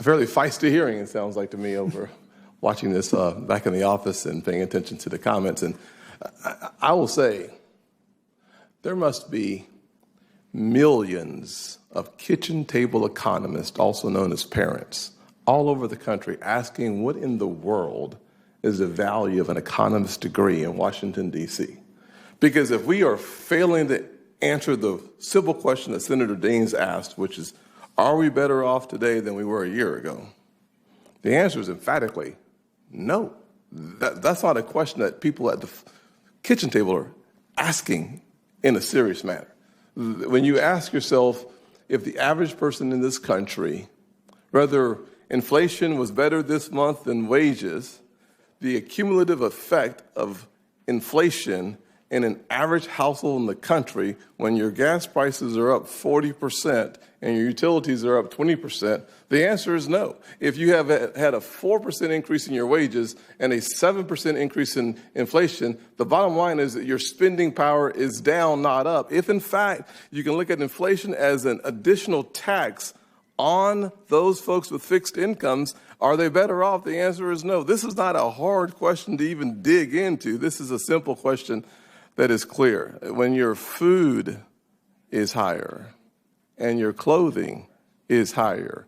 fairly feisty hearing, it sounds like to me, over watching this back in the office and paying attention to the comments. And I will say, there must be millions of kitchen table economists, also known as parents, all over the country asking what in the world is the value of an economist degree in Washington, D.C. Because if we are failing to answer the simple question that Senator Daines asked, which is, are we better off today than we were a year ago? The answer is emphatically no. That's not a question that people at the kitchen table are asking in a serious manner. When you ask yourself if the average person in this country, whether inflation was better this month than wages, the cumulative effect of inflation in an average household in the country, when your gas prices are up 40% and your utilities are up 20%, the answer is no. If you have had a 4% increase in your wages and a 7% increase in inflation, the bottom line is that your spending power is down, not up. If, in fact, you can look at inflation as an additional tax on those folks with fixed incomes, are they better off? The answer is no. This is not a hard question to even dig into. This is a simple question that is clear. When your food is higher and your clothing is higher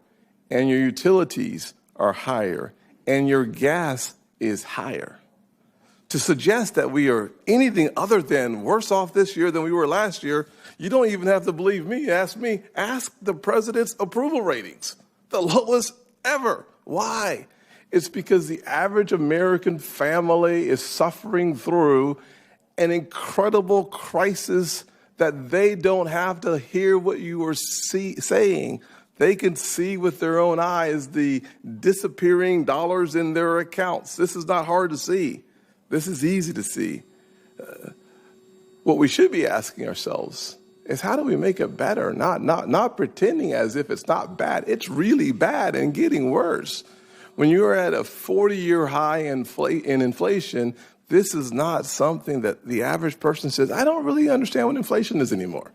and your utilities are higher and your gas is higher, to suggest that we are anything other than worse off this year than we were last year, you don't even have to believe me. Ask the president's approval ratings, the lowest ever. Why? It's because the average American family is suffering through an incredible crisis that they don't have to hear what you are saying. They can see with their own eyes the disappearing dollars in their accounts. This is not hard to see. This is easy to see. What we should be asking ourselves is, how do we make it better? Not pretending as if it's not bad. It's really bad and getting worse. When you're at a 40-year high in inflation, this is not something that the average person says, I don't really understand what inflation is anymore.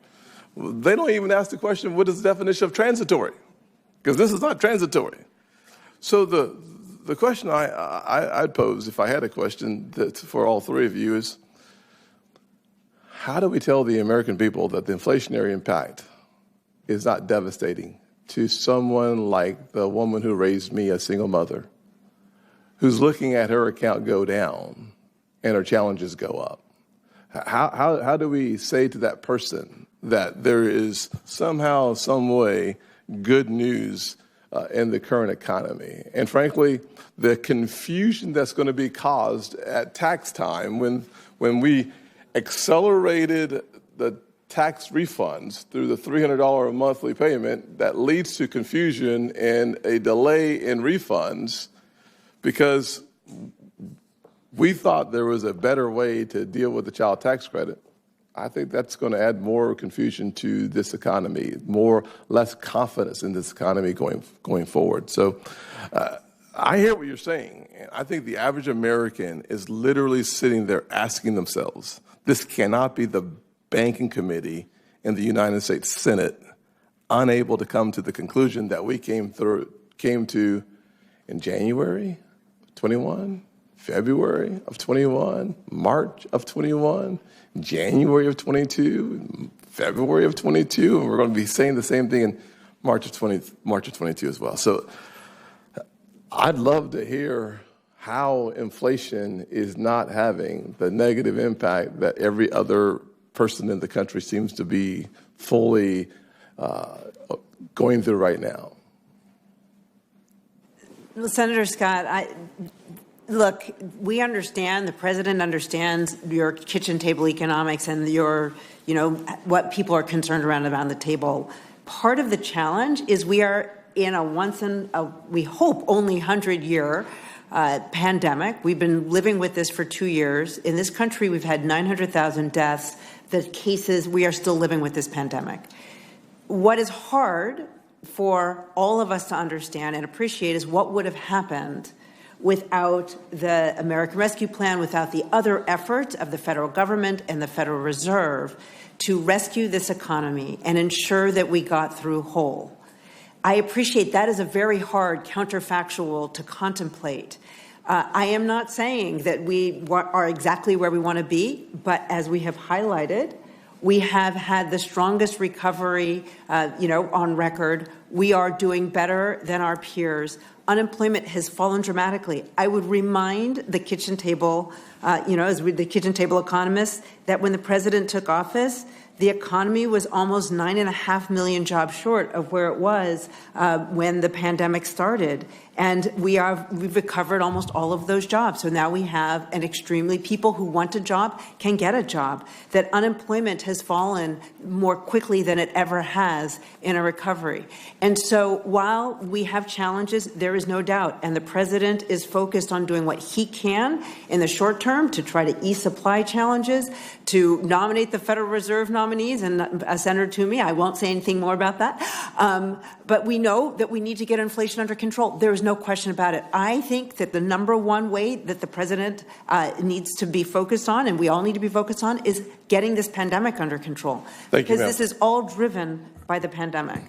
They don't even ask the question, what is the definition of transitory? Because this is not transitory. So the question I'd pose, if I had a question for all three of you, is, how do we tell the American people that the inflationary impact is not devastating to someone like the woman who raised me, a single mother, who's looking at her account go down and her challenges go up? How do we say to that person that there is somehow, some way, good news in the current economy? And frankly, the confusion that's going to be caused at tax time when we accelerated the tax refunds through the $300 a monthly payment, that leads to confusion and a delay in refunds because we thought there was a better way to deal with the child tax credit. I think that's going to add more confusion to this economy, less confidence in this economy going forward. So I hear what you're saying. I think the average American is literally sitting there asking themselves, this cannot be the banking committee in the United States Senate unable to come to the conclusion that we came to in January 21, February of 21, March of 21, January of 22, February of 22, and we're going to be saying the same thing in March of 22 as well. So I'd love to hear how inflation is not having the negative impact that every other person in the country seems to be fully going through right now. Well, Senator Scott, look, we understand, the president understands your kitchen table economics and what people are concerned around the table. Part of the challenge is we are in we hope, only 100-year pandemic. We've been living with this for 2 years. In this country, we've had 900,000 deaths. The cases, we are still living with this pandemic. What is hard for all of us to understand and appreciate is what would have happened without the American Rescue Plan, without the other efforts of the federal government and the Federal Reserve to rescue this economy and ensure that we got through whole. I appreciate that is a very hard counterfactual to contemplate. I am not saying that we are exactly where we want to be, but as we have highlighted, we have had the strongest recovery, on record. We are doing better than our peers. Unemployment has fallen dramatically. I would remind the kitchen table, the kitchen table economists, that when the president took office, the economy was almost 9.5 million jobs short of where it was when the pandemic started. And we've recovered almost all of those jobs. So now we have people who want a job can get a job. That unemployment has fallen more quickly than it ever has in a recovery. And so while we have challenges, there is no doubt. And the president is focused on doing what he can in the short term to try to ease supply challenges, to nominate the Federal Reserve nominees. And Senator Toomey, I won't say anything more about that. But we know that we need to get inflation under control. There is no question about it. I think that the number one way that the president needs to be focused on, and we all need to be focused on, is getting this pandemic under control. Thank you, because this is all driven by the pandemic.